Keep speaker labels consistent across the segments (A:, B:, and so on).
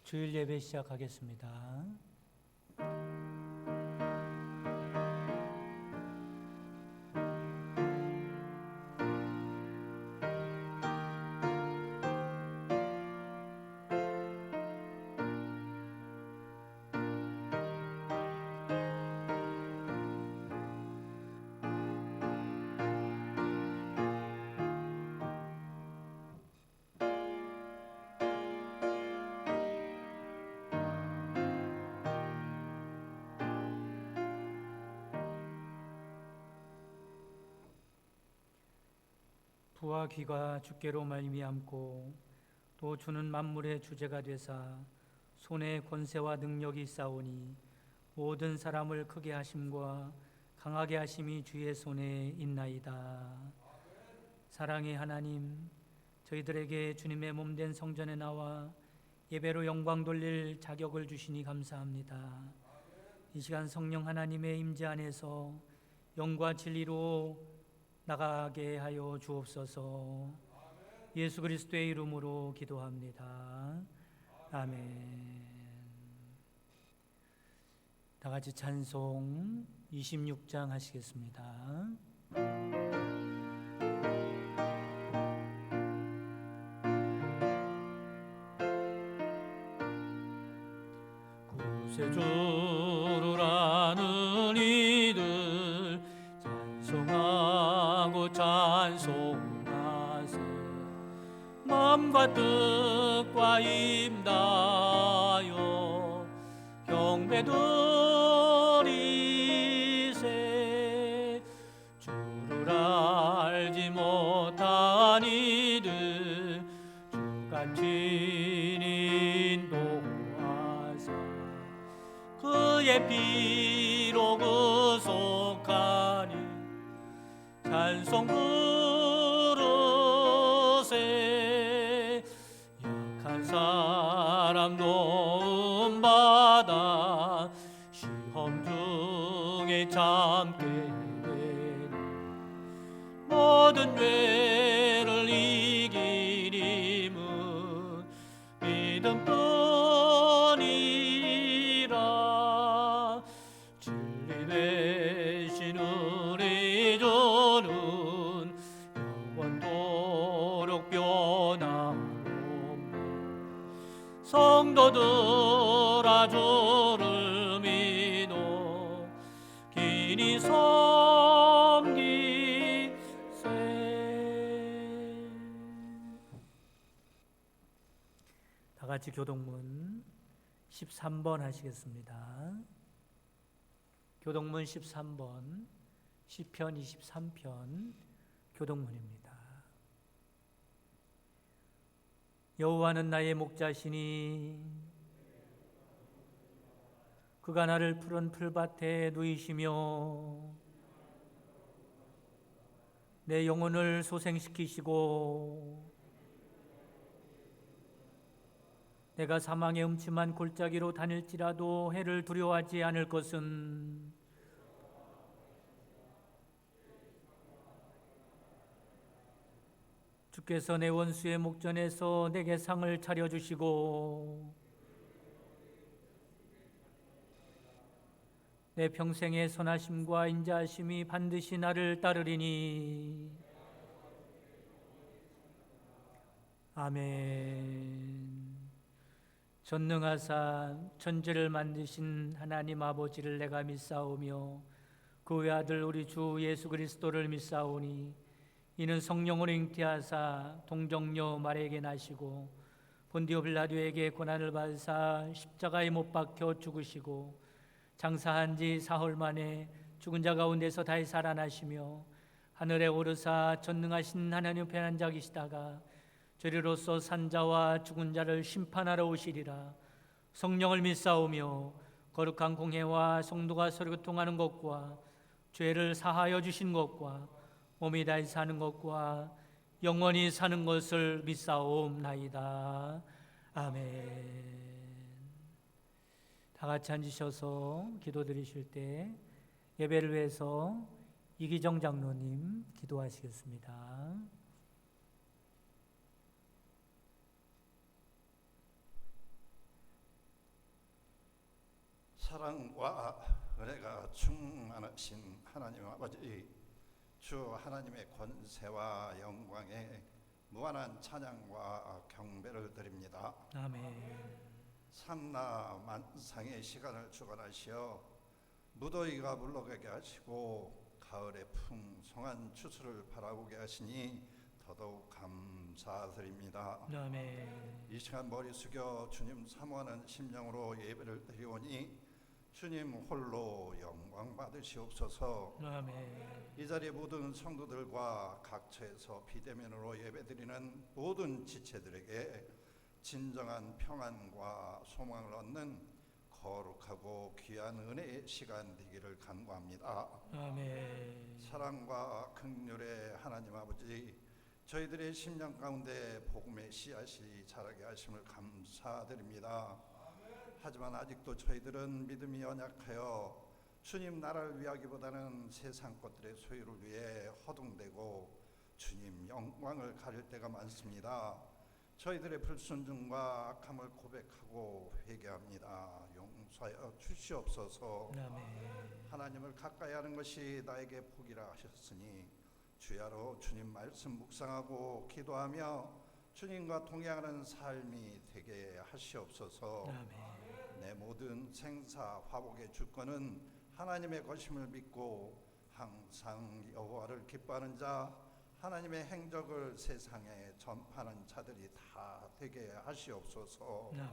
A: 주일 예배 시작하겠습니다. 부와 귀가 주께로 말미암고 또 주는 만물의 주제가 되사 손에 권세와 능력이 있사오니 모든 사람을 크게 하심과 강하게 하심이 주의 손에 있나이다. 사랑의 하나님, 저희들에게 주님의 몸된 성전에 나와 예배로 영광 돌릴 자격을 주시니 감사합니다. 이 시간 성령 하나님의 임재 안에서 영과 진리로 나가게 하여 주옵소서. 예수 그리스도의 이름으로 기도합니다. 아멘. 다 같이 찬송 26장 하시겠습니다. 구세주를 아는 이들 찬송하고 찬송하세. 마음과 뜻과 임다여 경배드리세. 주를 알지 못한 이들 주같이 인도하사 그의 피로 구속하니 찬송 부르세. 약한 사람 도움받아 시험 중에 참게 되니 모든 죄를 이기림은 믿음뿐이라. 진리 되신 우리 주는 영원토록 변함없네. 성도들아 주를 믿어 기니 섬기세. 다 같이 교동문 13번 하시겠습니다. 교동문 13번 시편 23편 교동문입니다. 여호와는 나의 목자시니 그가 나를 푸른 풀밭에 누이시며 내 영혼을 소생시키시고 내가 사망의 음침한 골짜기로 다닐지라도 해를 두려워하지 않을 것은 주께서 내 원수의 목전에서 내게 상을 차려주시고 내 평생의 선하심과 인자하심이 반드시 나를 따르리니. 아멘. 전능하사 천지를 만드신 하나님 아버지를 내가 믿사오며 그 외아들 우리 주 예수 그리스도를 믿사오니 이는 성령으로 잉태하사 동정녀 마리아에게 나시고 본디오 빌라도에게 고난을 받으사 십자가에 못 박혀 죽으시고 장사한 지 사흘 만에 죽은 자 가운데서 다시 살아나시며 하늘에 오르사 전능하신 하나님 우편에 앉아 계시다가 저리로서 산자와 죽은 자를 심판하러 오시리라. 성령을 믿사오며 거룩한 공회와 성도가 서로 교통하는 것과 죄를 사하여 주신 것과 몸이 다시 사는 것과 영원히 사는 것을 믿사옵나이다. 아멘. 다 같이 앉으셔서 기도드리실 때 예배를 위해서 이기정 장로님 기도하시겠습니다.
B: 사랑과 은혜가 충만하신 하나님 아버지, 주 하나님의 권세와 영광에 무한한 찬양과 경배를 드립니다.
A: 아멘.
B: 삼라 만상의 시간을 주관하시어 무더위가 물러가게 하시고 가을의 풍성한 추수를 바라보게 하시니 더더욱 감사드립니다.
A: 아멘.
B: 이 시간 머리 숙여 주님 사모하는 심령으로 예배를 드리오니 주님 홀로 영광 받으시옵소서.
A: 아멘.
B: 이 자리에 모든 성도들과 각처에서 비대면으로 예배드리는 모든 지체들에게 진정한 평안과 소망을 얻는 거룩하고 귀한 은혜의 시간 되기를 간구합니다.
A: 아멘.
B: 사랑과 긍휼의 하나님 아버지, 저희들의 심령 가운데 복음의 씨앗이 자라게 하심을 감사드립니다. 하지만 아직도 저희들은 믿음이 연약하여 주님 나라를 위하기보다는 세상 것들의 소유를 위해 허둥대고 주님 영광을 가릴 때가 많습니다. 저희들의 불순종과 악함을 고백하고 회개합니다. 용서하여 주시옵소서.
A: 아멘.
B: 하나님을 가까이 하는 것이 나에게 복이라 하셨으니 주야로 주님 말씀 묵상하고 기도하며 주님과 동행하는 삶이 되게 하시옵소서.
A: 아멘.
B: 내 모든 생사 화복의 주권은 하나님의 것임을 믿고 항상 여호와를 기뻐하는 자, 하나님의 행적을 세상에 전파하는 자들이 다 되게 하시옵소서.
A: 아멘.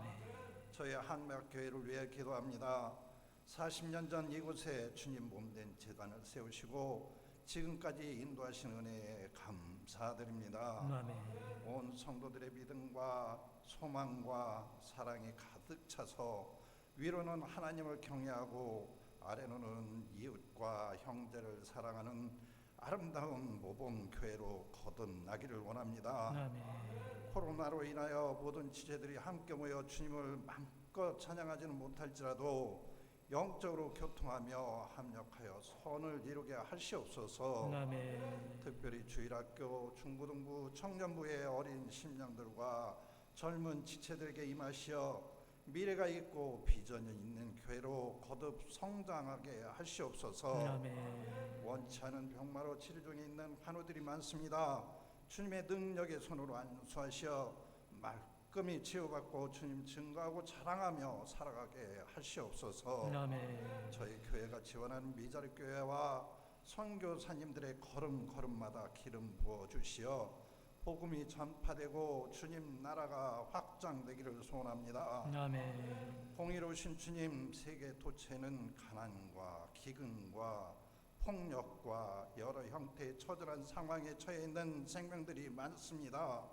B: 저희 한맥교회를 위해 기도합니다. 40년 전 이곳에 주님 몸된 제단을 세우시고 지금까지 인도하신 은혜에 감사드립니다.
A: 아멘.
B: 온 성도들의 믿음과 소망과 사랑이 가득 차서 위로는 하나님을 경외하고 아래로는 이웃과 형제를 사랑하는 아름다운 모범교회로 거듭나기를 원합니다.
A: 아멘.
B: 코로나로 인하여 모든 지체들이 함께 모여 주님을 마음껏 찬양하지는 못할지라도 영적으로 교통하며 합력하여 선을 이루게 하시옵소서.
A: 아멘.
B: 특별히 주일학교, 중고등부, 청년부의 어린 심령들과 젊은 지체들에게 임하시어 미래가 있고 비전이 있는 교회로 거듭 성장하게 하시옵소서.
A: 아멘.
B: 원치 않은 병마로 치료 중에 있는 환우들이 많습니다. 주님의 능력의 손으로 안수하시어 말끔히 치유받고 주님 증거하고 자랑하며 살아가게 하시옵소서.
A: 아멘.
B: 저희 교회가 지원하는 미자리 교회와 선교사님들의 걸음걸음마다 기름 부어 주시어 복음이 전파되고 주님 나라가 확장되기를 소원합니다.
A: 아멘.
B: 공의로우신 주님, 세계 도처에는 가난과 기근과 폭력과 여러 형태의 처절한 상황에 처해 있는 생명들이 많습니다.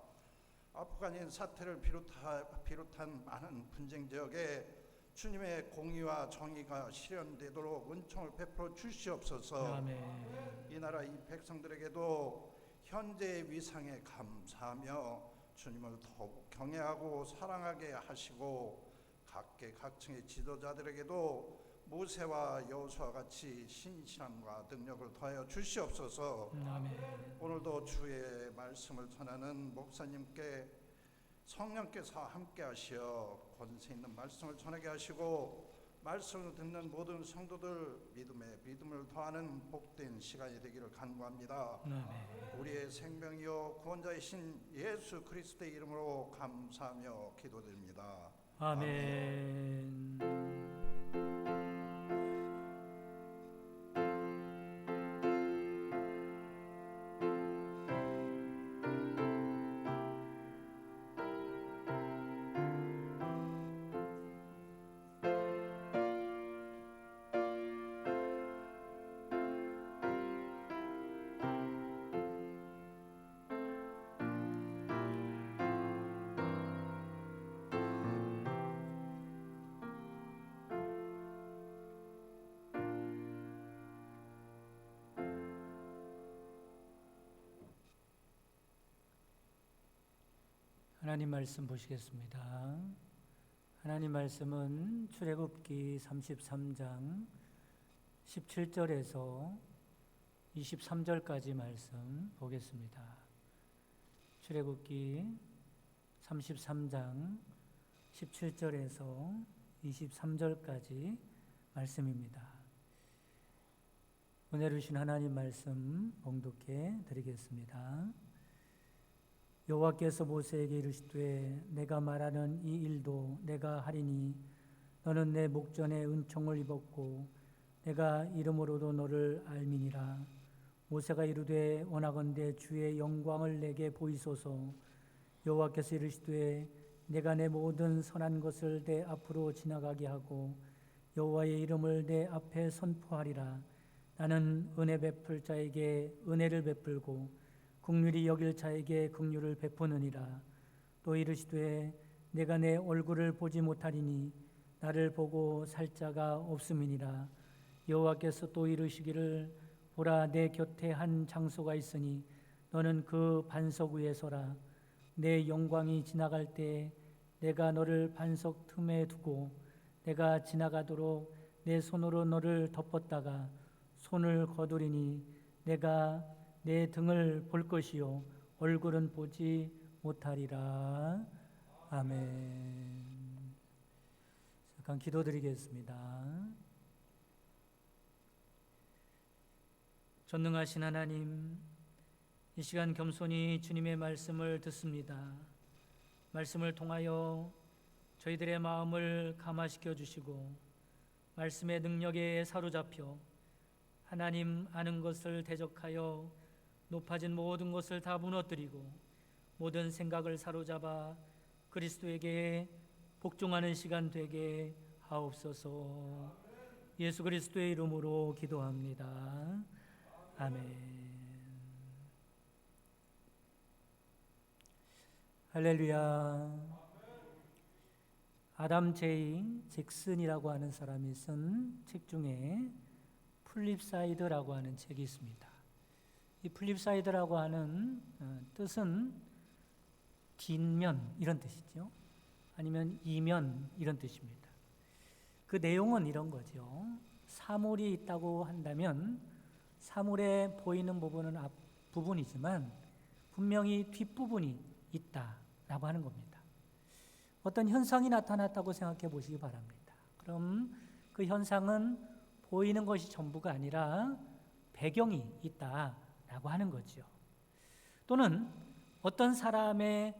B: 아프가닌 사태를 비롯한 많은 분쟁 지역에 주님의 공의와 정의가 실현되도록 은총을 베풀어 주시옵소서.
A: 아멘.
B: 이 나라 이 백성들에게도 현재의 위상에 감사하며 주님을 더욱 경외하고 사랑하게 하시고 각계각층의 지도자들에게도 모세와 여호수아와 같이 신실함과 능력을 더하여 주시옵소서.
A: 아멘.
B: 오늘도 주의 말씀을 전하는 목사님께 성령께서 함께 하시어 권세 있는 말씀을 전하게 하시고 말씀을 듣는 모든 성도들 믿음에 믿음을 더하는 복된 시간이 되기를 간구합니다.
A: 아멘.
B: 우리의 생명이요 구원자이신 예수 그리스도의 이름으로 감사하며 기도드립니다.
A: 아멘. 하나님 말씀 보시겠습니다. 하나님 말씀은 출애굽기 33장 17절에서 23절까지 말씀 보겠습니다. 출애굽기 33장 17절에서 23절까지 말씀입니다. 은혜로 주신 하나님 말씀 봉독해 드리겠습니다. 여호와께서 모세에게 이르시되 내가 말하는 이 일도 내가 하리니 너는 내 목전에 은총을 입었고 내가 이름으로도 너를 알미니라. 모세가 이르되 원하건대 주의 영광을 내게 보이소서. 여호와께서 이르시되 내가 내 모든 선한 것을 내 앞으로 지나가게 하고 여호와의 이름을 내 앞에 선포하리라. 나는 은혜 베풀 자에게 은혜를 베풀고 긍휼히 여길 자에게 긍휼을 베푸느니라. 또 이르시되 내가 내 얼굴을 보지 못하리니 나를 보고 살 자가 없음이니라. 여호와께서 또 이르시기를 보라 내 곁에 한 장소가 있으니 너는 그 반석 위에 서라. 내 영광이 지나갈 때 내가 너를 반석 틈에 두고 내가 지나가도록 내 손으로 너를 덮었다가 손을 거두리니 내가 내 등을 볼 것이요 얼굴은 보지 못하리라. 아멘. 잠깐 기도드리겠습니다. 전능하신 하나님, 이 시간 겸손히 주님의 말씀을 듣습니다. 말씀을 통하여 저희들의 마음을 감화시켜 주시고 말씀의 능력에 사로잡혀 하나님 아는 것을 대적하여 높아진 모든 것을 다 무너뜨리고 모든 생각을 사로잡아 그리스도에게 복종하는 시간 되게 하옵소서. 예수 그리스도의 이름으로 기도합니다. 아멘. 할렐루야. 아담 제이 잭슨이라고 하는 사람이 쓴 책 중에 플립사이드라고 하는 책이 있습니다. 이 플립사이드라고 하는 뜻은 뒷면 이런 뜻이죠. 아니면 이면 이런 뜻입니다. 그 내용은 이런 거죠. 사물이 있다고 한다면 사물에 보이는 부분은 앞부분이지만 분명히 뒷부분이 있다라고 하는 겁니다. 어떤 현상이 나타났다고 생각해 보시기 바랍니다. 그럼 그 현상은 보이는 것이 전부가 아니라 배경이 있다라고 하는 거죠. 또는 어떤 사람의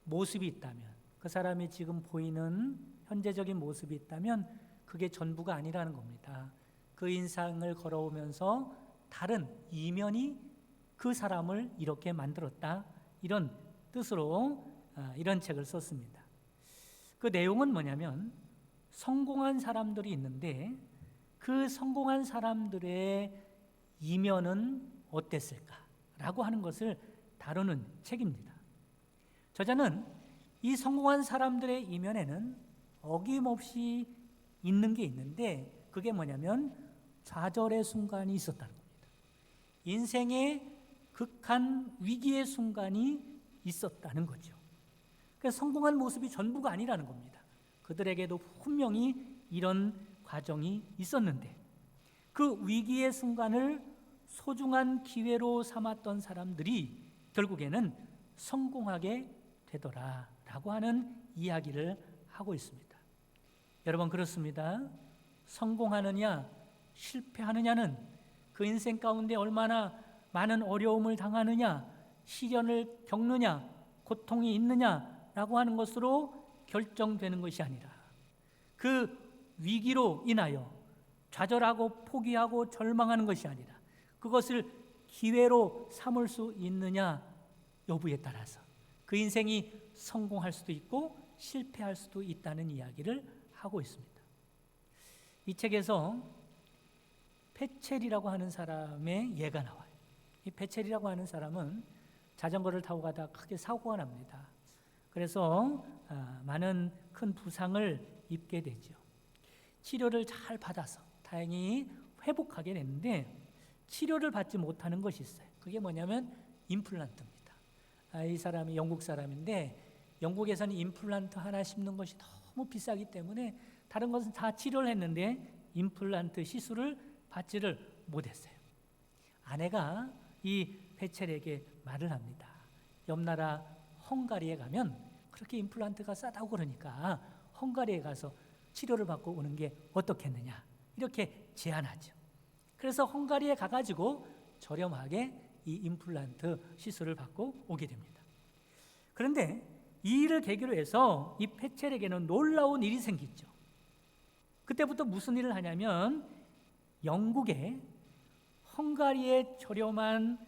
A: 모습이 있다면 그 사람이 지금 보이는 현재적인 모습이 있다면 그게 전부가 아니라는 겁니다. 그 인상을 걸어오면서 다른 이면이 그 사람을 이렇게 만들었다, 이런 뜻으로 이런 책을 썼습니다. 그 내용은 뭐냐면 성공한 사람들이 있는데 그 성공한 사람들의 이면은 어땠을까라고 하는 것을 다루는 책입니다. 저자는 이 성공한 사람들의 이면에는 어김없이 있는 게 있는데 그게 뭐냐면 좌절의 순간이 있었다는 겁니다. 인생의 극한 위기의 순간이 있었다는 거죠. 그러니까 성공한 모습이 전부가 아니라는 겁니다. 그들에게도 분명히 이런 과정이 있었는데 그 위기의 순간을 소중한 기회로 삼았던 사람들이 결국에는 성공하게 되더라라고 하는 이야기를 하고 있습니다. 여러분 그렇습니다. 성공하느냐 실패하느냐는 그 인생 가운데 얼마나 많은 어려움을 당하느냐, 시련을 겪느냐, 고통이 있느냐라고 하는 것으로 결정되는 것이 아니라 그 위기로 인하여 좌절하고 포기하고 절망하는 것이 아니라 그것을 기회로 삼을 수 있느냐 여부에 따라서 그 인생이 성공할 수도 있고 실패할 수도 있다는 이야기를 하고 있습니다. 이 책에서 페첼이라고 하는 사람의 예가 나와요. 이 페첼이라고 하는 사람은 자전거를 타고 가다 크게 사고가 납니다. 그래서 많은 큰 부상을 입게 되죠. 치료를 잘 받아서 다행히 회복하게 됐는데 치료를 받지 못하는 것이 있어요. 그게 뭐냐면 임플란트입니다. 이 사람이 영국 사람인데 영국에서는 임플란트 하나 심는 것이 너무 비싸기 때문에 다른 것은 다 치료를 했는데 임플란트 시술을 받지를 못했어요. 아내가 이 페첼에게 말을 합니다. 옆 나라 헝가리에 가면 그렇게 임플란트가 싸다고 그러니까 헝가리에 가서 치료를 받고 오는 게 어떻겠느냐 이렇게 제안하죠. 그래서 헝가리에 가가지고 저렴하게 이 임플란트 시술을 받고 오게 됩니다. 그런데 이 일을 계기로 해서 이 페첼에게는 놀라운 일이 생기죠. 그때부터 무슨 일을 하냐면 영국에 헝가리의 저렴한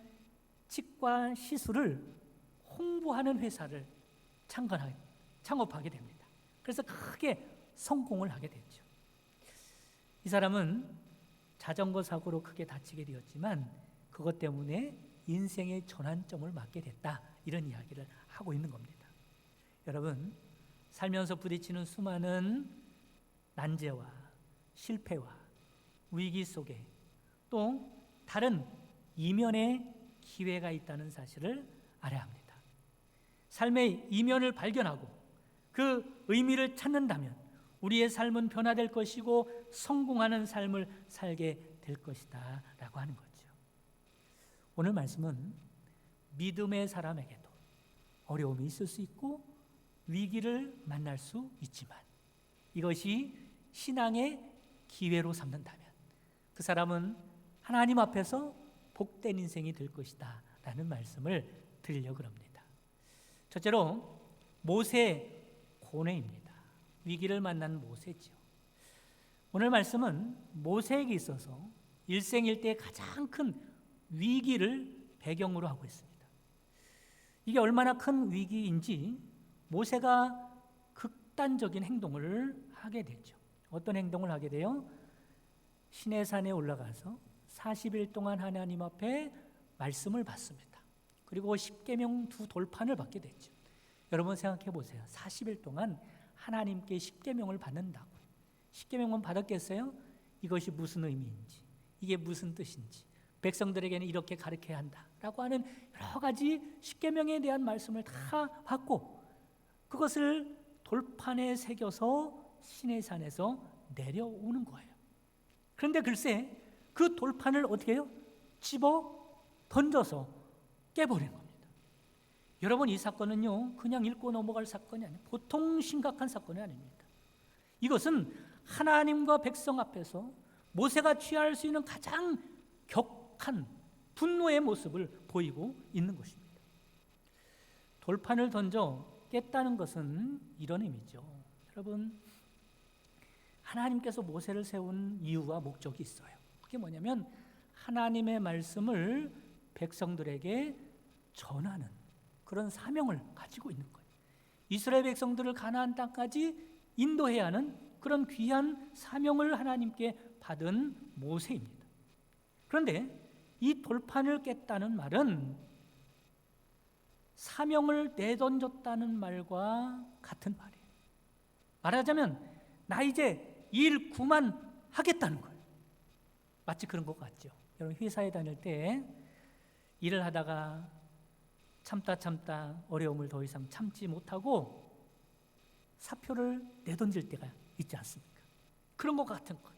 A: 치과 시술을 홍보하는 회사를 창업하게 됩니다. 그래서 크게 성공을 하게 됐죠. 이 사람은 자전거 사고로 크게 다치게 되었지만 그것 때문에 인생의 전환점을 맞게 됐다, 이런 이야기를 하고 있는 겁니다. 여러분, 살면서 부딪히는 수많은 난제와 실패와 위기 속에 또 다른 이면의 기회가 있다는 사실을 알아야 합니다. 삶의 이면을 발견하고 그 의미를 찾는다면 우리의 삶은 변화될 것이고 성공하는 삶을 살게 될 것이다 라고 하는 거죠. 오늘 말씀은 믿음의 사람에게도 어려움이 있을 수 있고 위기를 만날 수 있지만 이것이 신앙의 기회로 삼는다면 그 사람은 하나님 앞에서 복된 인생이 될 것이다 라는 말씀을 드리려고 합니다. 첫째로 모세 고뇌입니다. 위기를 만난 모세죠. 오늘 말씀은 모세에게 있어서 일생일대의 가장 큰 위기를 배경으로 하고 있습니다. 이게 얼마나 큰 위기인지 모세가 극단적인 행동을 하게 되죠. 어떤 행동을 하게 돼요? 시내산에 올라가서 40일 동안 하나님 앞에 말씀을 받습니다. 그리고 십계명 2돌판을 받게 됐죠. 여러분 생각해 보세요. 40일 동안 하나님께 십계명을 받는다고. 십계명은 받았겠어요? 이것이 무슨 의미인지, 이게 무슨 뜻인지, 백성들에게는 이렇게 가르쳐야 한다라고 하는 여러 가지 십계명에 대한 말씀을 다 받고 그것을 돌판에 새겨서 시내산에서 내려오는 거예요. 그런데 글쎄 그 돌판을 어떻게 해요? 집어 던져서 깨버린 겁니다. 여러분, 이 사건은요 그냥 읽고 넘어갈 사건이 아니에요. 보통 심각한 사건이 아닙니다. 이것은 하나님과 백성 앞에서 모세가 취할 수 있는 가장 격한 분노의 모습을 보이고 있는 것입니다. 돌판을 던져 깼다는 것은 이런 의미죠. 여러분, 하나님께서 모세를 세운 이유와 목적이 있어요. 그게 뭐냐면 하나님의 말씀을 백성들에게 전하는 그런 사명을 가지고 있는 거예요. 이스라엘 백성들을 가나안 땅까지 인도해야 하는 그런 귀한 사명을 하나님께 받은 모세입니다. 그런데 이 돌판을 깼다는 말은 사명을 내던졌다는 말과 같은 말이에요. 말하자면 나 이제 일 그만하겠다는 거예요. 마치 그런 것 같죠. 여러분, 회사에 다닐 때 일을 하다가 참다 어려움을 더 이상 참지 못하고 사표를 내던질 때가 있지 않습니까? 그런 것 같은 거예요.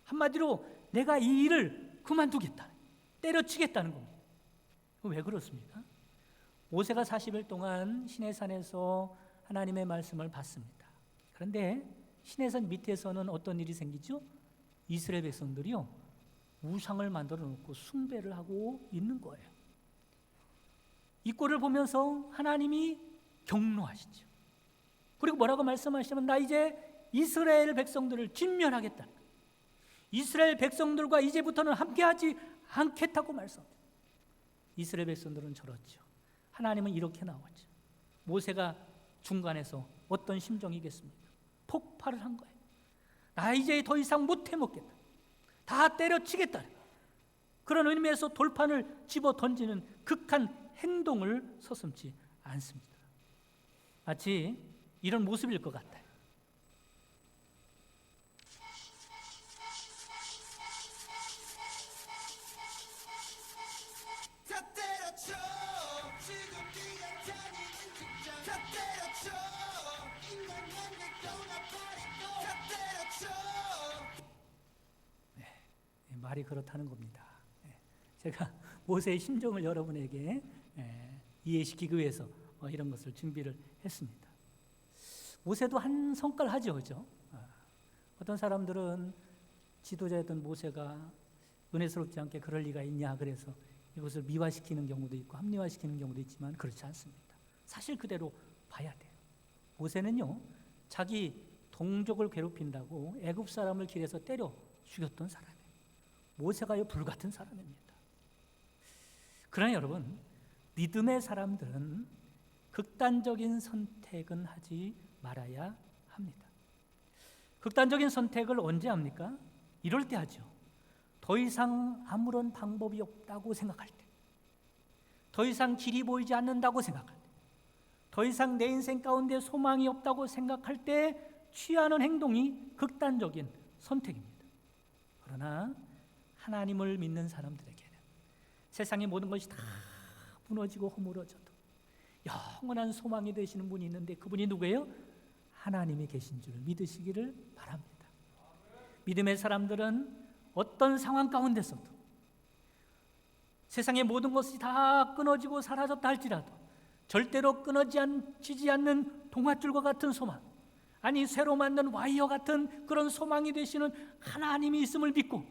A: 한마디로 내가 이 일을 그만두겠다, 때려치겠다는 겁니다. 왜 그렇습니까? 모세가 40일 동안 시내산에서 하나님의 말씀을 받습니다. 그런데 시내산 밑에서는 어떤 일이 생기죠? 이스라엘 백성들이요 우상을 만들어 놓고 숭배를 하고 있는 거예요. 이 꼴을 보면서 하나님이 경노하시죠. 그리고 뭐라고 말씀하시면 나 이제 이스라엘 백성들을 진멸하겠다. 이스라엘 백성들과 이제부터는 함께하지 않겠다고 말씀합니다. 이스라엘 백성들은 저렇죠. 하나님은 이렇게 나오죠. 모세가 중간에서 어떤 심정이겠습니까? 폭발을 한 거예요. 나 이제 더 이상 못 해먹겠다. 다 때려치겠다. 그런 의미에서 돌판을 집어 던지는 극한 행동을 서슴지 않습니다. 마치 이런 모습일 것 같아요. 말이 그렇다는 겁니다. 제가 모세의 심정을 여러분에게 이해시키기 위해서 이런 것을 준비를 했습니다. 모세도 한 성깔 하죠, 그죠? 어떤 사람들은 지도자였던 모세가 은혜스럽지 않게 그럴 리가 있냐, 그래서 이것을 미화시키는 경우도 있고 합리화시키는 경우도 있지만 그렇지 않습니다. 사실 그대로 봐야 돼요. 모세는요, 자기 동족을 괴롭힌다고 애굽 사람을 길에서 때려 죽였던 사람이에요. 모세가요, 불같은 사람입니다. 그러나 여러분, 믿음의 사람들은 극단적인 선택은 하지 말아야 합니다. 극단적인 선택을 언제 합니까? 이럴 때 하죠. 더 이상 아무런 방법이 없다고 생각할 때, 더 이상 길이 보이지 않는다고 생각할 때, 더 이상 내 인생 가운데 소망이 없다고 생각할 때 취하는 행동이 극단적인 선택입니다. 그러나 하나님을 믿는 사람들에게는 세상의 모든 것이 다 무너지고 허물어져도 영원한 소망이 되시는 분이 있는데, 그분이 누구예요? 하나님이 계신 줄 믿으시기를 바랍니다. 믿음의 사람들은 어떤 상황 가운데서도 세상의 모든 것이 다 끊어지고 사라졌다 할지라도 절대로 끊어지지 않는 동아줄과 같은 소망, 아니 새로 만든 와이어 같은 그런 소망이 되시는 하나님이 있음을 믿고,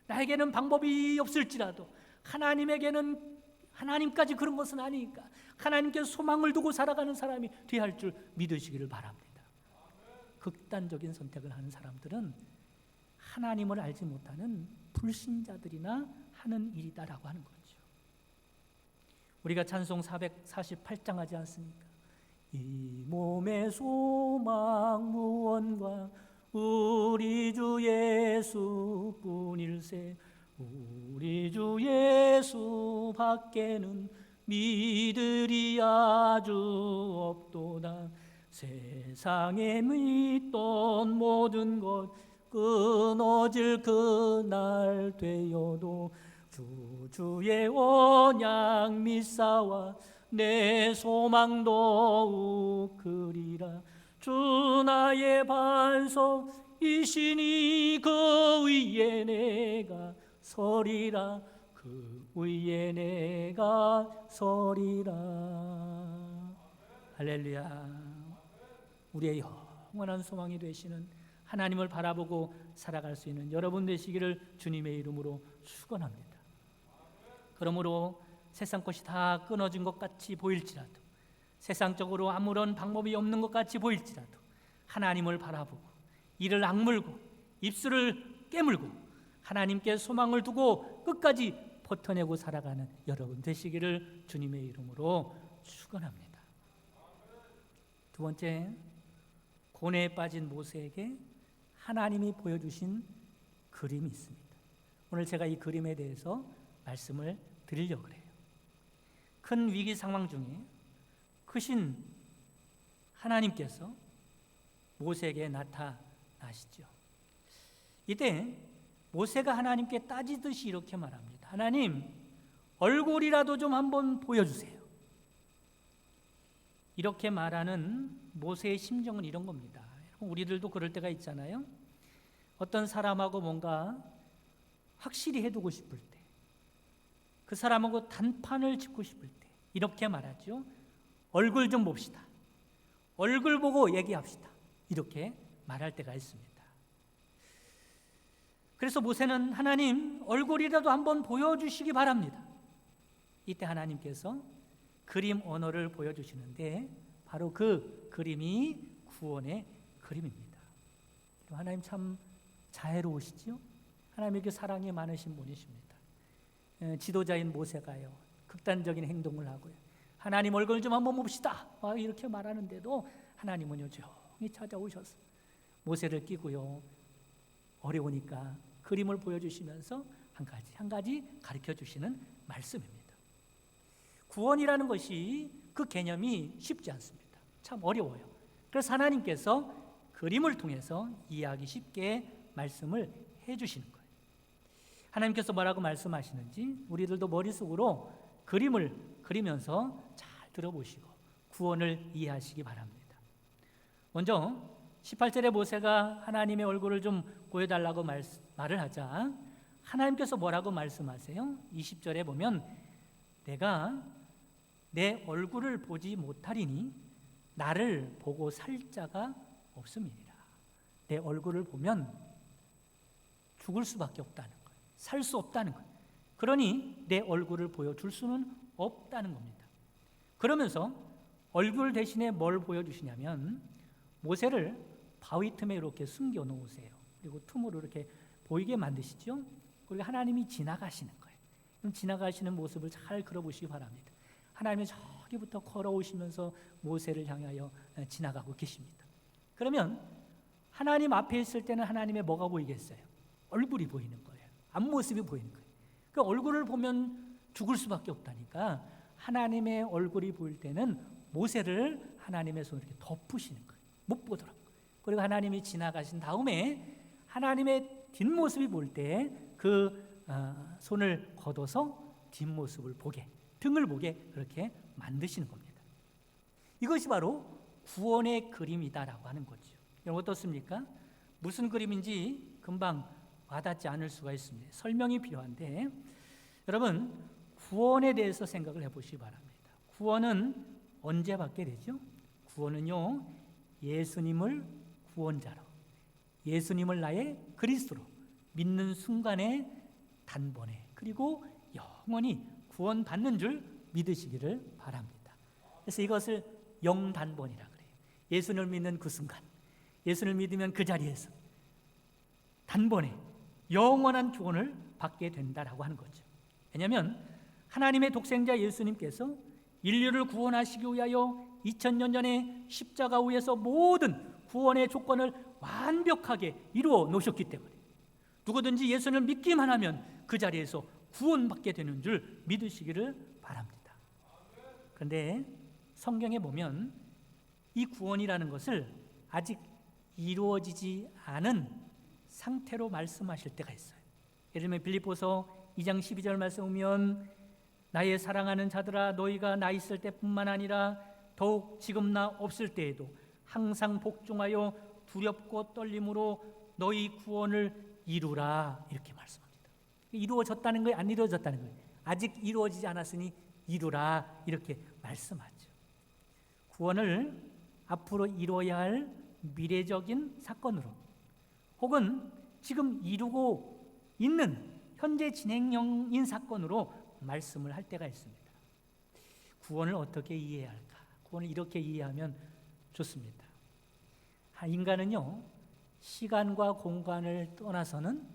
A: 나에게는 방법이 없을지라도 하나님에게는, 하나님까지 그런 것은 아니니까 하나님께 소망을 두고 살아가는 사람이 되어야 할 줄 믿으시기를 바랍니다. 극단적인 선택을 하는 사람들은 하나님을 알지 못하는 불신자들이나 하는 일이다라고 하는 거죠. 우리가 찬송 448장 하지 않습니까? 이 몸의 소망 무언가 우리 주 예수뿐일세, 우리 주 예수 밖에는 믿으리 아주 없도다. 세상에 믿던 모든 것 끊어질 그날 되어도 주의 언약 믿사와 내 소망 더욱 크리라. 주 나의 반석이시니 그 위에 내가 서리라, 그 위에 내가 서리라. 할렐루야. 우리의 영원한 소망이 되시는 하나님을 바라보고 살아갈 수 있는 여러분 되시기를 주님의 이름으로 축원합니다. 그러므로 세상 것이 다 끊어진 것 같이 보일지라도, 세상적으로 아무런 방법이 없는 것 같이 보일지라도 하나님을 바라보고 이를 악물고 입술을 깨물고 하나님께 소망을 두고 끝까지 버텨내고 살아가는 여러분 되시기를 주님의 이름으로 축원합니다. 두 번째, 고뇌에 빠진 모세에게 하나님이 보여주신 그림이 있습니다. 오늘 제가 이 그림에 대해서 말씀을 드리려고 해요. 큰 위기 상황 중에 크신 하나님께서 모세에게 나타나시죠. 이때 모세가 하나님께 따지듯이 이렇게 말합니다. 하나님, 얼굴이라도 좀 한번 보여주세요. 이렇게 말하는 모세의 심정은 이런 겁니다. 우리들도 그럴 때가 있잖아요. 어떤 사람하고 뭔가 확실히 해두고 싶을 때, 그 사람하고 단판을 짓고 싶을 때 이렇게 말하죠. 얼굴 좀 봅시다. 얼굴 보고 얘기합시다. 이렇게 말할 때가 있습니다. 그래서 모세는 하나님, 얼굴이라도 한번 보여주시기 바랍니다. 이때 하나님께서 그림 언어를 보여주시는데 바로 그 그림이 구원의 그림입니다. 하나님 참 자애로우시죠? 하나님에게 사랑이 많으신 분이십니다. 지도자인 모세가요, 극단적인 행동을 하고요, 하나님 얼굴 좀 한번 봅시다 이렇게 말하는데도 하나님은요 조용히 찾아오셔서 모세를 끼고요, 어려우니까 그림을 보여주시면서 한 가지 가르쳐 주시는 말씀입니다. 구원이라는 것이 그 개념이 쉽지 않습니다. 참 어려워요. 그래서 하나님께서 그림을 통해서 이해하기 쉽게 말씀을 해주시는 거예요. 하나님께서 뭐라고 말씀하시는지 우리들도 머릿속으로 그림을 그리면서 잘 들어보시고 구원을 이해하시기 바랍니다. 먼저 18절에 모세가 하나님의 얼굴을 좀 보여달라고 말을 하자 하나님께서 뭐라고 말씀하세요? 20절에 보면 내가 내 얼굴을 보지 못하리니 나를 보고 살 자가 없음이니라. 내 얼굴을 보면 죽을 수밖에 없다는 거예요. 살 수 없다는 거예요. 그러니 내 얼굴을 보여줄 수는 없다는 겁니다. 그러면서 얼굴 대신에 뭘 보여주시냐면 모세를 바위 틈에 이렇게 숨겨 놓으세요. 그리고 틈으로 이렇게 보이게 만드시죠. 그리고 하나님이 지나가시는 거예요. 그럼 지나가시는 모습을 잘 그려보시기 바랍니다. 하나님이 저기부터 걸어오시면서 모세를 향하여 지나가고 계십니다. 그러면 하나님 앞에 있을 때는 하나님의 뭐가 보이겠어요? 얼굴이 보이는 거예요. 앞모습이 보이는 거예요. 그 얼굴을 보면 죽을 수밖에 없다니까 하나님의 얼굴이 보일 때는 모세를 하나님의 손으로 이렇게 덮으시는 거예요. 못 보도록. 그리고 하나님이 지나가신 다음에 하나님의 뒷모습이 보일 때 그 손을 걷어서 뒷모습을 보게, 등을 보게 그렇게 만드시는 겁니다. 이것이 바로 구원의 그림이다라고 하는 거죠. 여러분 어떻습니까? 무슨 그림인지 금방 와닿지 않을 수가 있습니다. 설명이 필요한데 여러분 구원에 대해서 생각을 해보시기 바랍니다. 구원은 언제 받게 되죠? 구원은요 예수님을 구원자로, 예수님을 나의 그리스도로 믿는 순간에 단번에 그리고 영원히 구원받는 줄 믿으시기를 바랍니다. 그래서 이것을 영단번이라 그래요. 예수를 믿는 그 순간, 예수를 믿으면 그 자리에서 단번에 영원한 구원을 받게 된다라고 하는 거죠. 왜냐하면 하나님의 독생자 예수님께서 인류를 구원하시기 위하여 2000년 전에 십자가 위에서 모든 구원의 조건을 완벽하게 이루어 놓으셨기 때문에 누구든지 예수를 믿기만 하면 그 자리에서 구원받게 되는 줄 믿으시기를 바랍니다. 그런데 성경에 보면 이 구원이라는 것을 아직 이루어지지 않은 상태로 말씀하실 때가 있어요. 예를 들면 빌립보서 2장 12절 말씀 보면 나의 사랑하는 자들아 너희가 나 있을 때뿐만 아니라 더욱 지금 나 없을 때에도 항상 복종하여 두렵고 떨림으로 너희 구원을 이루라 이렇게 말씀합니다. 이루어졌다는 거예요? 안 이루어졌다는 거예요? 아직 이루어지지 않았으니 이루라 이렇게 말씀하죠. 구원을 앞으로 이루어야 할 미래적인 사건으로 혹은 지금 이루고 있는 현재 진행형인 사건으로 말씀을 할 때가 있습니다. 구원을 어떻게 이해해야 할까? 구원을 이렇게 이해하면 좋습니다. 인간은요 시간과 공간을 떠나서는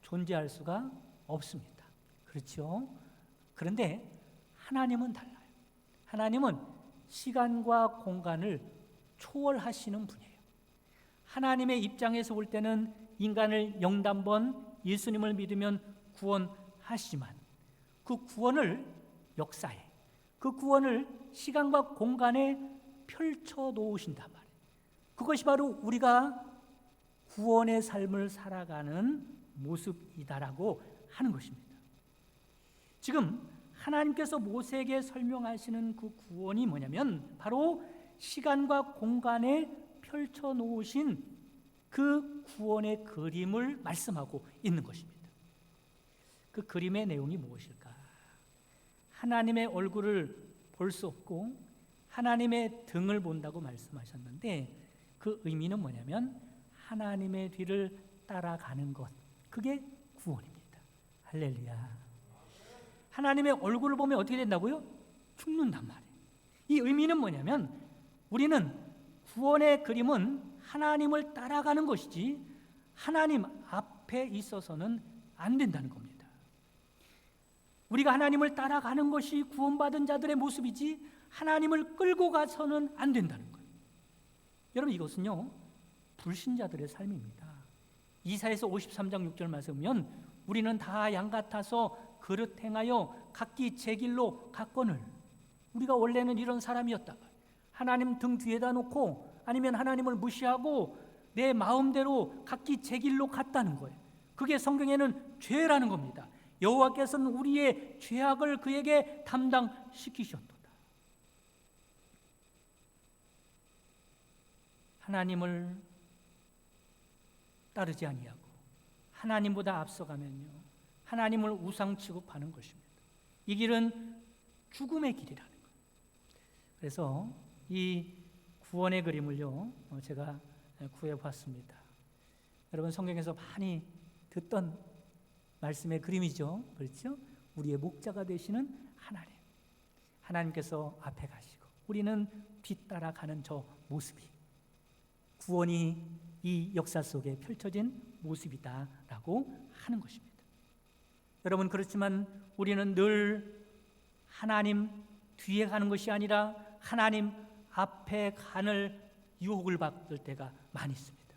A: 존재할 수가 없습니다. 그렇죠? 그런데 하나님은 달라요. 하나님은 시간과 공간을 초월하시는 분이에요. 하나님의 입장에서 볼 때는 인간을 영단번 예수님을 믿으면 구원하시지만 그 구원을 역사에, 그 구원을 시간과 공간에 펼쳐 놓으신단 말이에요. 그것이 바로 우리가 구원의 삶을 살아가는 모습이다라고 하는 것입니다. 지금 하나님께서 모세에게 설명하시는 그 구원이 뭐냐면 바로 시간과 공간에 펼쳐 놓으신 그 구원의 그림을 말씀하고 있는 것입니다. 그 그림의 내용이 무엇일까? 하나님의 얼굴을 볼 수 없고 하나님의 등을 본다고 말씀하셨는데 그 의미는 뭐냐면 하나님의 뒤를 따라가는 것, 그게 구원입니다. 할렐루야. 하나님의 얼굴을 보면 어떻게 된다고요? 죽는단 말이에요. 이 의미는 뭐냐면 우리는 구원의 그림은 하나님을 따라가는 것이지 하나님 앞에 있어서는 안 된다는 겁니다. 우리가 하나님을 따라가는 것이 구원받은 자들의 모습이지 하나님을 끌고 가서는 안 된다는 거예요. 여러분 이것은요 불신자들의 삶입니다. 이사야서 53장 6절 말씀은 우리는 다 양 같아서 그릇 행하여 각기 제 길로 갔거늘. 우리가 원래는 이런 사람이었다가 하나님 등 뒤에다 놓고 아니면 하나님을 무시하고 내 마음대로 각기 제 길로 갔다는 거예요. 그게 성경에는 죄라는 겁니다. 여호와께서는 우리의 죄악을 그에게 담당시키셨도다. 하나님을 따르지 아니하고 하나님보다 앞서가면요 하나님을 우상 취급하는 것입니다. 이 길은 죽음의 길이라는 거예요. 그래서 이 구원의 그림을요 제가 구해봤습니다. 여러분 성경에서 많이 듣던 말씀의 그림이죠. 그렇죠? 우리의 목자가 되시는 하나님께서 앞에 가시고 우리는 뒤따라 가는 저 모습이 구원이 이 역사 속에 펼쳐진 모습이다라고 하는 것입니다. 여러분, 그렇지만 우리는 늘 하나님 뒤에 가는 것이 아니라 하나님 앞에 가는 유혹을 받을 때가 많이 있습니다.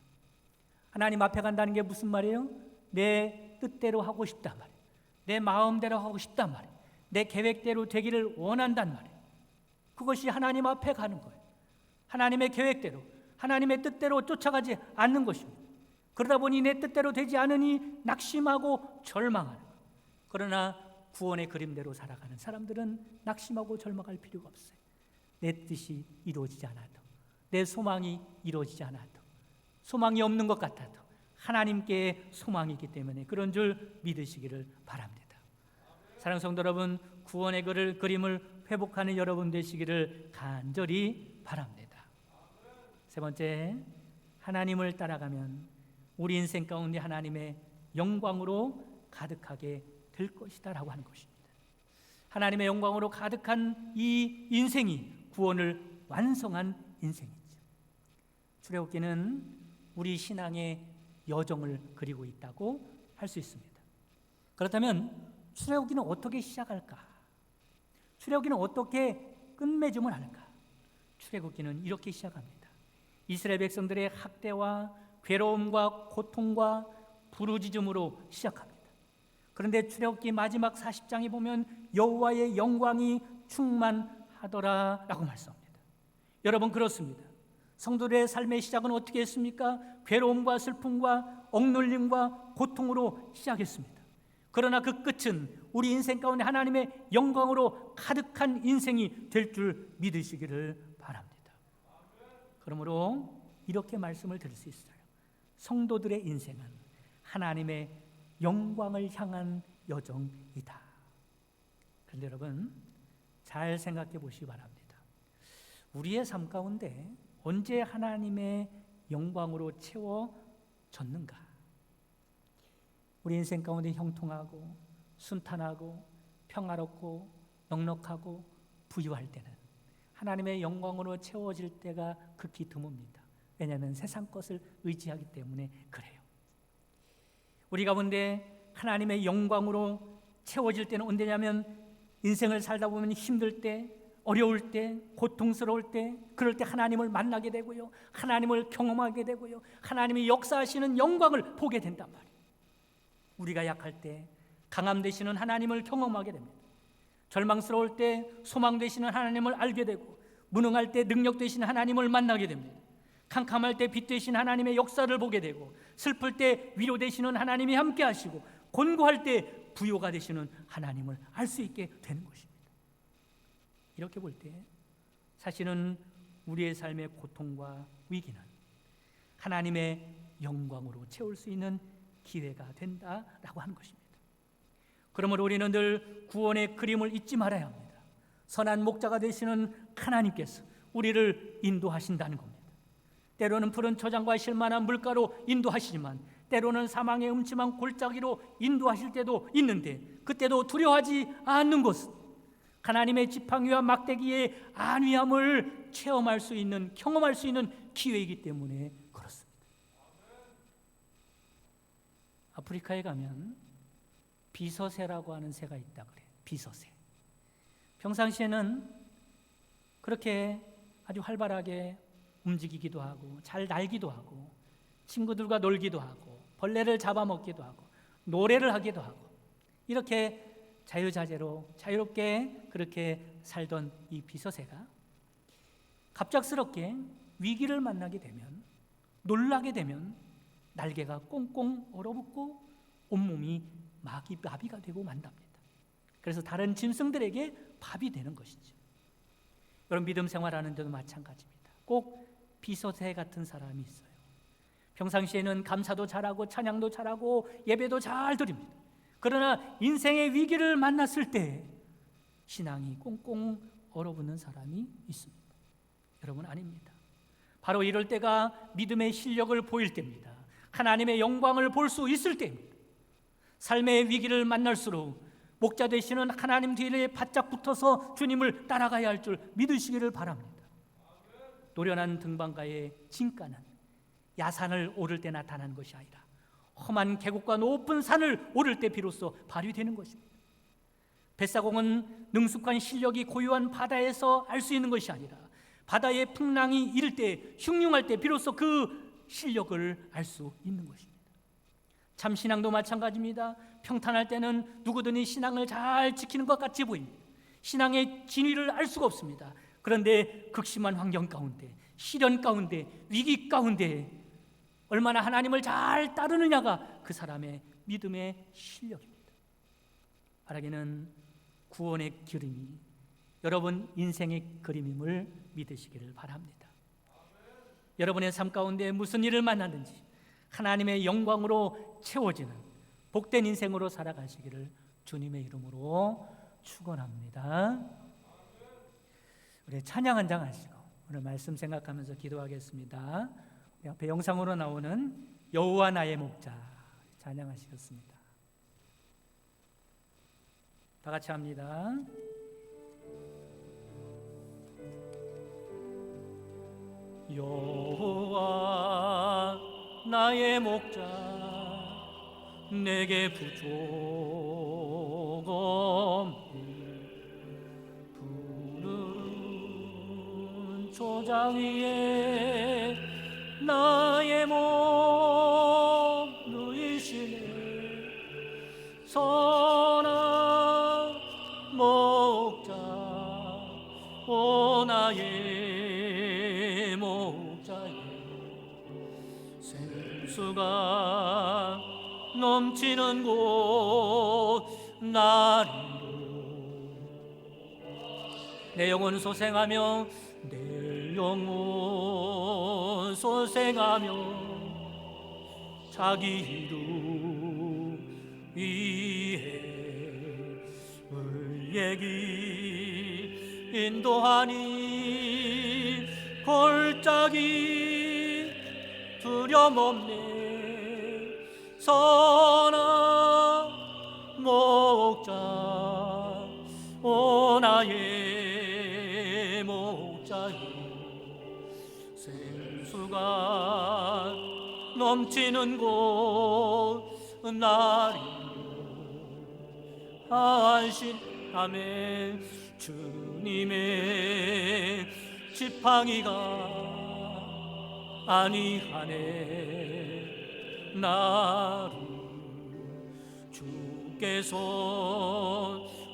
A: 하나님 앞에 간다는 게 무슨 말이에요? 내 뜻대로 하고 싶단 말이에요. 내 마음대로 하고 싶단 말이에요. 내 계획대로 되기를 원한단 말이에요. 그것이 하나님 앞에 가는 거예요. 하나님의 계획대로, 하나님의 뜻대로 쫓아가지 않는 것입니다. 그러다 보니 내 뜻대로 되지 않으니 낙심하고 절망하는 거예요. 그러나 구원의 그림대로 살아가는 사람들은 낙심하고 절망할 필요가 없어요. 내 뜻이 이루어지지 않아도, 내 소망이 이루어지지 않아도, 소망이 없는 것 같아도 하나님께 소망이 있기 때문에 그런 줄 믿으시기를 바랍니다. 사랑하는 성도 여러분, 구원의 그림을 회복하는 여러분 되시기를 간절히 바랍니다. 세 번째, 하나님을 따라가면 우리 인생 가운데 하나님의 영광으로 가득하게 될 것이다 라고 하는 것입니다. 하나님의 영광으로 가득한 이 인생이 구원을 완성한 인생이죠. 출애굽기는 우리 신앙의 여정을 그리고 있다고 할 수 있습니다. 그렇다면 출애굽기는 어떻게 시작할까? 출애굽기는 어떻게 끝맺음을 하는가? 출애굽기는 이렇게 시작합니다. 이스라엘 백성들의 학대와 괴로움과 고통과 부르짖음으로 시작합니다. 그런데 출애굽기 마지막 40장에 보면 여호와의 영광이 충만하더라 라고 말씀합니다. 여러분, 그렇습니다. 성도들의 삶의 시작은 어떻게 했습니까? 괴로움과 슬픔과 억눌림과 고통으로 시작했습니다. 그러나 그 끝은 우리 인생 가운데 하나님의 영광으로 가득한 인생이 될 줄 믿으시기를 바랍니다. 그러므로 이렇게 말씀을 드릴 수 있어요. 성도들의 인생은 하나님의 영광을 향한 여정이다. 그런데 여러분, 잘 생각해 보시기 바랍니다. 우리의 삶 가운데 언제 하나님의 영광으로 채워졌는가? 우리 인생 가운데 형통하고 순탄하고 평화롭고 넉넉하고 부유할 때는 하나님의 영광으로 채워질 때가 극히 드뭅니다. 왜냐하면 세상 것을 의지하기 때문에 그래요. 우리 가운데 하나님의 영광으로 채워질 때는 언제냐면 인생을 살다 보면 힘들 때, 어려울 때, 고통스러울 때, 그럴 때 하나님을 만나게 되고요, 하나님을 경험하게 되고요, 하나님이 역사하시는 영광을 보게 된단 말이에요. 우리가 약할 때 강함 되시는 하나님을 경험하게 됩니다. 절망스러울 때 소망 되시는 하나님을 알게 되고, 무능할 때 능력 되시는 하나님을 만나게 됩니다. 캄캄할 때 빛 되신 하나님의 역사를 보게 되고, 슬플 때 위로 되시는 하나님이 함께 하시고, 곤고할 때 부요가 되시는 하나님을 알 수 있게 되는 것입니다. 이렇게 볼 때 사실은 우리의 삶의 고통과 위기는 하나님의 영광으로 채울 수 있는 기회가 된다라고 하는 것입니다. 그러므로 우리는 늘 구원의 그림을 잊지 말아야 합니다. 선한 목자가 되시는 하나님께서 우리를 인도하신다는 겁니다. 때로는 푸른 초장과 실만한 물가로 인도하시지만 때로는 사망의 음침한 골짜기로 인도하실 때도 있는데, 그때도 두려워하지 않는 것은 하나님의 지팡이와 막대기의 안위함을 체험할 수 있는, 경험할 수 있는 기회이기 때문에 그렇습니다. 아프리카에 가면 비서새라고 하는 새가 있다 그래요. 비서새. 평상시에는 그렇게 아주 활발하게 움직이기도 하고 잘 날기도 하고 친구들과 놀기도 하고 벌레를 잡아먹기도 하고 노래를 하기도 하고 이렇게 자유자재로 자유롭게 그렇게 살던 이 비서새가 갑작스럽게 위기를 만나게 되면, 놀라게 되면 날개가 꽁꽁 얼어붙고 온몸이 마비가 되고 만답니다. 그래서 다른 짐승들에게 밥이 되는 것이죠. 여러분, 믿음 생활하는 데도 마찬가지입니다. 꼭 비서새 같은 사람이 있어요. 평상시에는 감사도 잘하고 찬양도 잘하고 예배도 잘 드립니다. 그러나 인생의 위기를 만났을 때 신앙이 꽁꽁 얼어붙는 사람이 있습니다. 여러분, 아닙니다. 바로 이럴 때가 믿음의 실력을 보일 때입니다. 하나님의 영광을 볼 수 있을 때입니다. 삶의 위기를 만날수록 목자 되시는 하나님 뒤에 바짝 붙어서 주님을 따라가야 할 줄 믿으시기를 바랍니다. 노련한 등반가의 진가는 야산을 오를 때 나타나는 것이 아니라 험한 계곡과 높은 산을 오를 때 비로소 발휘되는 것입니다. 뱃사공은 능숙한 실력이 고유한 바다에서 알 수 있는 것이 아니라 바다의 풍랑이 이를 때, 흉흉할 때 비로소 그 실력을 알 수 있는 것입니다. 참 신앙도 마찬가지입니다. 평탄할 때는 누구든지 신앙을 잘 지키는 것 같이 보입니다. 신앙의 진위를 알 수가 없습니다. 그런데 극심한 환경 가운데, 시련 가운데, 위기 가운데 얼마나 하나님을 잘 따르느냐가 그 사람의 믿음의 실력입니다. 바라기는 구원의 그림이 여러분 인생의 그림임을 믿으시기를 바랍니다. 여러분의 삶 가운데 무슨 일을 만나든지 하나님의 영광으로 채워지는 복된 인생으로 살아가시기를 주님의 이름으로 축원합니다. 우리 찬양 한 장 하시고 오늘 말씀 생각하면서 기도하겠습니다. 우리 앞에 영상으로 나오는 여호와 나의 목자 찬양하시겠습니다. 다 같이 합니다. 여호와 나의 목자 내게 부족 없니 푸른 초장 위에 나의 몸 누이시네 선한 목자 오 나의 목자여 생수가 넘치는 곳 나리로 내 영혼 소생하며 내 영혼 소생하며 자기 이름 위해 을얘기 인도하니 골짜기 두려움없네 선한 목자 오 나의 목자여 생수가 넘치는 곳 나리로 안심 아멘 주님의 지팡이가 아니하네 나를 주께서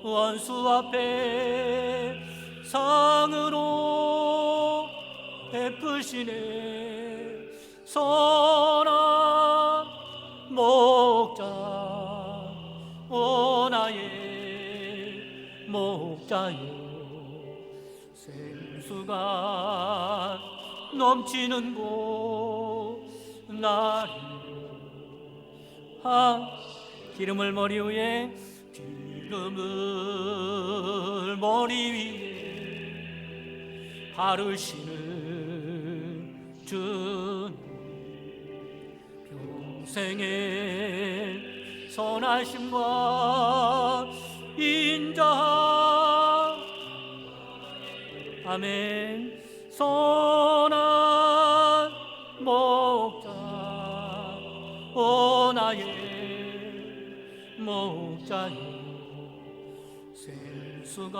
A: 원수 앞에 상으로 베푸시네 선한 목자 오 나의 목자여 생수가 넘치는 곳 나리로 기름을 머리 위에 기름을 머리 위에 바르시는 주님 평생의 선하심과 인자함 아멘 선한 목자 오 나의 목자여 생수가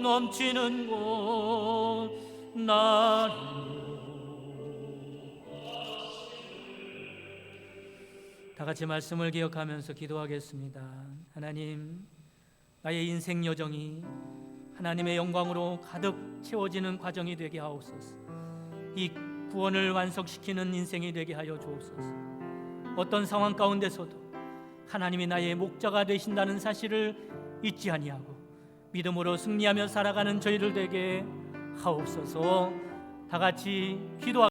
A: 넘치는 곳 나리로 다 같이 말씀을 기억하면서 기도하겠습니다. 하나님 나의 인생 여정이 하나님의 영광으로 가득 채워지는 과정이 되게 하옵소서. 이 구원을 완성시키는 인생이 되게 하여 주옵소서. 어떤 상황 가운데서도 하나님이 나의 목자가 되신다는 사실을 잊지 아니하고 믿음으로 승리하며 살아가는 저희들 되게 하옵소서. 다 같이 기도하겠습니다.